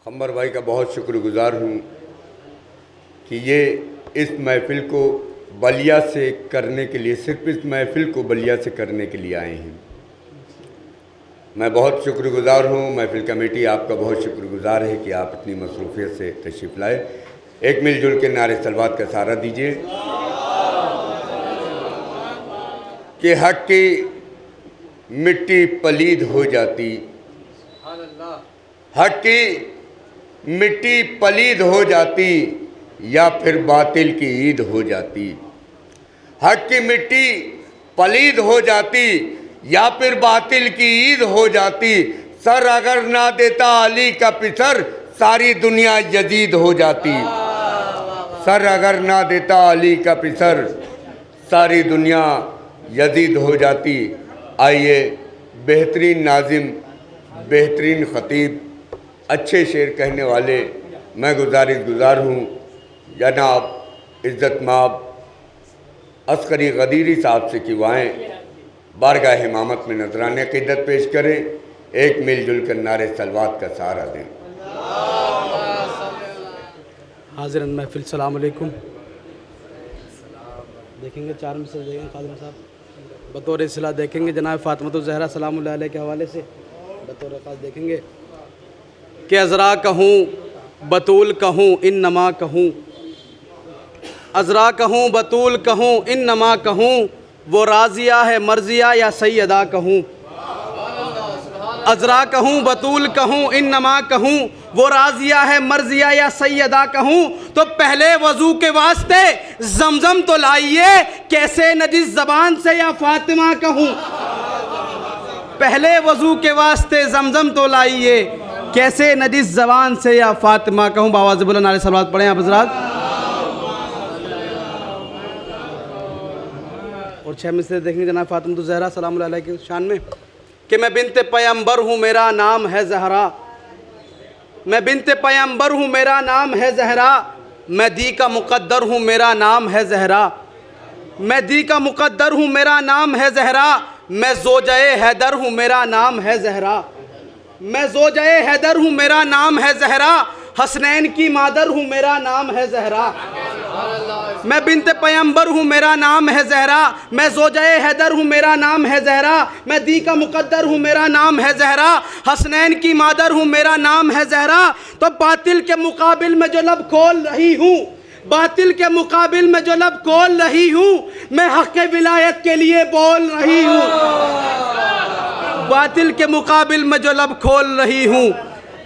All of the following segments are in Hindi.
खंबर भाई का बहुत शुक्रगुजार हूँ कि ये इस महफ़िल को बलिया से करने के लिए, सिर्फ इस महफ़िल को बलिया से करने के लिए आए हैं। मैं बहुत शुक्रगुजार हूँ। महफ़िल कमेटी आपका बहुत शुक्रगुजार है कि आप इतनी मसरूफियत से तशरीफ़ लाए। एक मिलजुल के नारे सलवात का सहारा दीजिए कि हक की मिट्टी पलीद हो जाती, हक की मिट्टी पलीद हो जाती या फिर बातिल की ईद हो जाती। हक की मिट्टी पलीद हो जाती या फिर बातिल की ईद हो जाती। सर अगर ना देता अली का पिसर, सारी दुनिया यजीद हो जाती। सर अगर ना देता अली का पिसर, सारी दुनिया यजीद हो जाती। आइए, बेहतरीन नाजिम, बेहतरीन ख़तीब, अच्छे शेर कहने वाले मैं गुज़ार हूँ जनाब इज़्ज़त माब अस्करी गदीरी साहब से कि वाएँ बारगाह इमामत में नजराने अक़ीदत पेश करें। एक मिलजुल कर नारे सलवात का सहारा दें। हाज़िरन महफ़िल सलाम अलैकुम। देखेंगे 4 मिसरे देखेंगे कादिर साहब बतौर इस्लाह देखेंगे जनाब फ़ातिमा ज़हरा सलाम अलैहा के हवाले से बतौर ख़ास देखेंगे कि अज़रा कहूँ बतूल कहूँ इन नमा कहूँ, अज़रा कहूँ बतूल कहूँ इन नमा कहूँ, वो राज़िया है मर्ज़िया या सैयदा कहूँ। अज़रा कहूँ बतूल कहूँ इन नमा कहूँ, वो राज़िया है मर्ज़िया या सैयदा कहूँ। तो पहले वज़ू के वास्ते ज़मज़म तो लाइए, कैसे नजिस ज़बान से या फ़ातिमा कहूँ। पहले वज़ू के वास्ते ज़मज़म तो लाइए, कैसे नजिस ज़बान से या फ़ातिमा कहूँ। बावाज़ बुलंद नारे सलवात पढ़ें आप हज़रात। और 6 मिसरे देखेंगे जनाब फ़ातिमा ज़हरा सलाम अलैहा की शान में कि मैं बिन्ते पैगंबर हूँ मेरा नाम है ज़हरा, मैं बिन्ते पैगंबर हूँ मेरा नाम है ज़हरा, मैं दी का मुक़द्दर हूँ मेरा नाम है ज़हरा, मैं दी का मुक़द्दर हूँ मेरा नाम है ज़हरा, मैं ज़ोजाए हैदर हूँ मेरा नाम है ज़हरा, मैं ज़ोजाए हैदर हूँ मेरा नाम है ज़हरा, हसनैन की मादर हूँ मेरा नाम है ज़हरा। मैं बिन्ते पैगंबर हूँ मेरा नाम है ज़हरा, मैं ज़ोजाए हैदर हूँ मेरा नाम है ज़हरा, मैं दी का मुक़द्दर हूँ मेरा नाम है ज़हरा, हसनैन की मादर हूँ मेरा नाम है ज़हरा। तो बातिल के मुकाबिल में जो लब खोल रही हूँ, बातिल के मुकाबिल में जो लब खोल रही हूँ, मैं हक़ विलायत के लिए बोल रही हूँ। बातिल के मुकाबिल में जो लब खोल रही हूँ,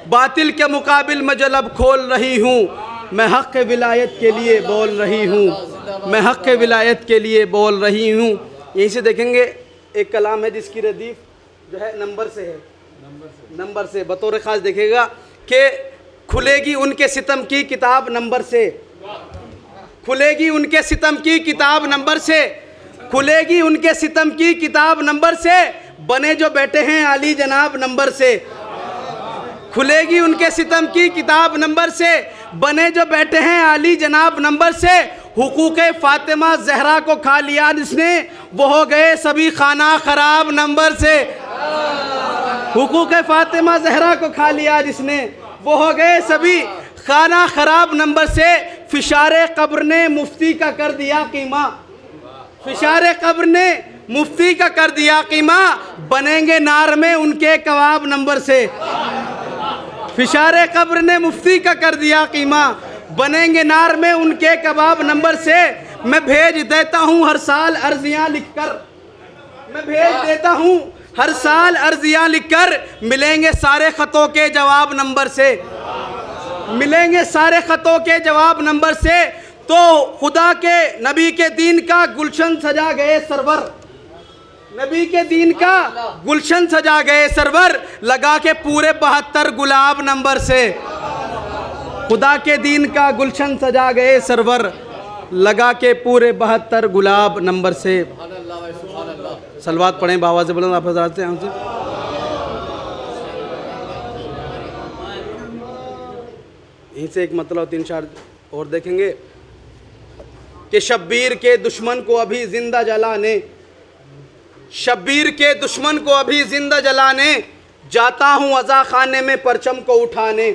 बातिल के मुकाबिल में जो लब खोल रही हूँ, मैं हक़ विलायत के लिए बोल रही हूँ, मैं हक़ विलायत के लिए बोल रही हूँ। यहीं से देखेंगे एक कलाम है जिसकी रदीफ़ जो है नंबर से है, नंबर से बतौर ख़ास देखेगा कि खुलेगी उनके सितम की किताब नंबर से, खुलेगी उनके सितम की किताब नंबर से, खुलेगी उनके सितम की किताब नंबर से, बने जो बैठे हैं आली जनाब नंबर से। खुलेगी उनके सितम की किताब नंबर से, बने जो बैठे हैं आली जनाब नंबर से। हुकूक़े फ़ातिमा ज़हरा को खा लिया जिसने, वो हो गए सभी खाना ख़राब नंबर से। हुकूक़े फ़ातिमा ज़हरा को खा लिया जिसने, वो हो गए सभी खाना ख़राब नंबर से। फ़िशारे क़ब्र ने मुफ्ती का कर दिया कीमा, फ़िशारे क़ब्र ने मुफ्ती का कर दिया कीमा, बनेंगे नार में उनके कबाब नंबर से। फ़िशारे क़ब्र ने मुफ्ती का कर दिया कीमा, बनेंगे नार में उनके कबाब नंबर से। मैं भेज देता हूँ हर साल अर्ज़ियाँ लिखकर, मैं भेज देता हूँ हर साल अर्ज़ियाँ लिखकर, मिलेंगे सारे ख़तों के जवाब नंबर से, मिलेंगे सारे ख़तों के जवाब नंबर से। तो खुदा के नबी के दीन का गुलशन सजा गए सरवर, नबी के दीन का गुलशन सजा गए सरवर, लगा के पूरे 72 गुलाब नंबर से। खुदा के दीन का गुलशन सजा गए सरवर, लगा के पूरे 72 गुलाब नंबर से। सलवात पढ़ें बावाज़ बुलंद आप हज़रात से हमसे। यहीं से एक मतलब 3-4 और देखेंगे कि शब्बीर के दुश्मन को अभी जिंदा जलाने, शब्बीर के दुश्मन को अभी जिंदा जलाने, जाता हूँ अज़ा खाने में परचम को उठाने,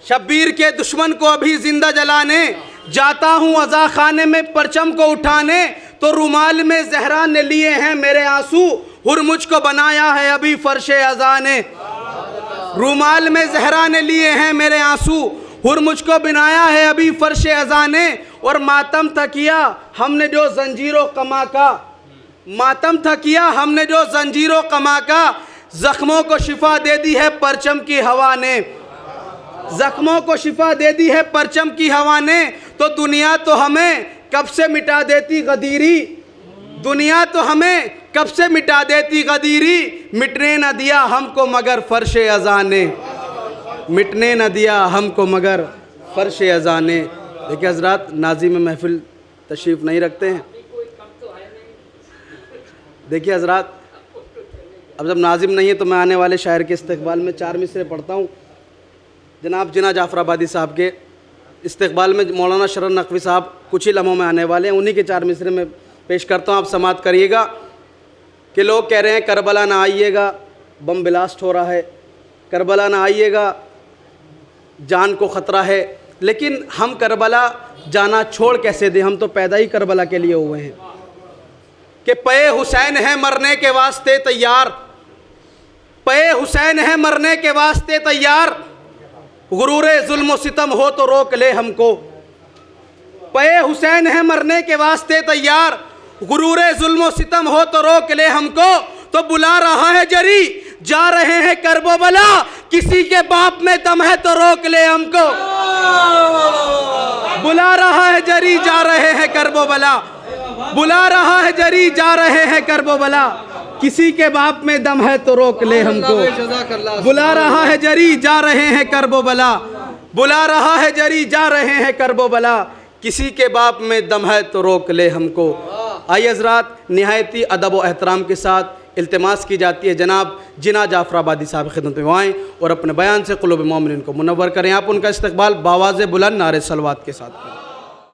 शब्बीर के दुश्मन को अभी जिंदा जलाने, जाता हूँ अज़ा खाने में परचम को उठाने, तो रुमाल में ज़हरा ने लिए हैं मेरे आंसू, हुर मुझको बनाया है अभी फर्शे अज़ा ने। रुमाल में ज़हरा ने लिए हैं मेरे आंसू, हुर मुझको बनाया है अभी फर्शे अज़ा ने। और मातम था किया हमने जो जंजीरों कमा का, मातम था किया हमने जो जंजीरों कमा का, जख्मों को शिफा दे दी है परचम की हवा ने, जख्मों को शिफा दे दी है परचम की हवा ने। तो दुनिया तो हमें कब से मिटा देती गदीरी, दुनिया तो हमें कब से मिटा देती गदीरी, मिटने न दिया हमको मगर फर्शे अज़ा ने, मिटने न दिया हमको मगर फर्शे अज़ा ने। देखिए हज़रात, नाज़िम महफिल तशरीफ़ नहीं रखते हैं। देखिए हज़रात, अब जब नाज़िम नहीं है तो मैं आने वाले शायर के इस्तक़बाल में 4 मिसरे पढ़ता हूँ। जनाब जिना जाफ़राबादी साहब के इस्तक़बाल में मौलाना शरन नकवी साहब कुछ ही लम्हों में आने वाले हैं, उन्हीं के 4 मिसरे में पेश करता हूँ। आप समात करिएगा कि लोग कह रहे हैं करबला ना आइएगा, बम ब्लास्ट हो रहा है, करबला ना आइएगा, जान को ख़तरा है। लेकिन हम करबला जाना छोड़ कैसे दें, हम तो पैदा ही करबला के लिए हुए हैं। कि पे हुसैन है मरने के वास्ते तैयार, पे हुसैन है मरने के वास्ते तैयार, गुरूरे जुल्म सितम हो तो रोक ले हमको। पे हुसैन है मरने के वास्ते तैयार, गुरूरे जुल्म सितम हो तो रोक ले हमको। तो बुला रहा है जरी जा रहे हैं करबो बला, किसी के बाप में दम है तो रोक ले हमको। बुला रहा है जरी जा रहे हैं करबो बला, बुला रहा है जरी जा रहे हैं करबो बला, किसी के बाप में दम है तो रोक ले हमको। बुला रहा है जरी जा रहे हैं करबो बला, बुला रहा है जरी जा रहे हैं करबो बला, किसी के बाप में दम है तो रोक ले हमको। आइए हज़रात, निहायती अदब व एहतराम के साथ इल्तिमास की जाती है जनाब जिना जाफ़राबादी साहब खिदमत में आएँ और अपने बयान से क़ुलूब मोमिनीन को मुनव्वर करें। आप उनका इस्तक़बाल बावाज़ बुलंद नारे सलवात के साथ करें।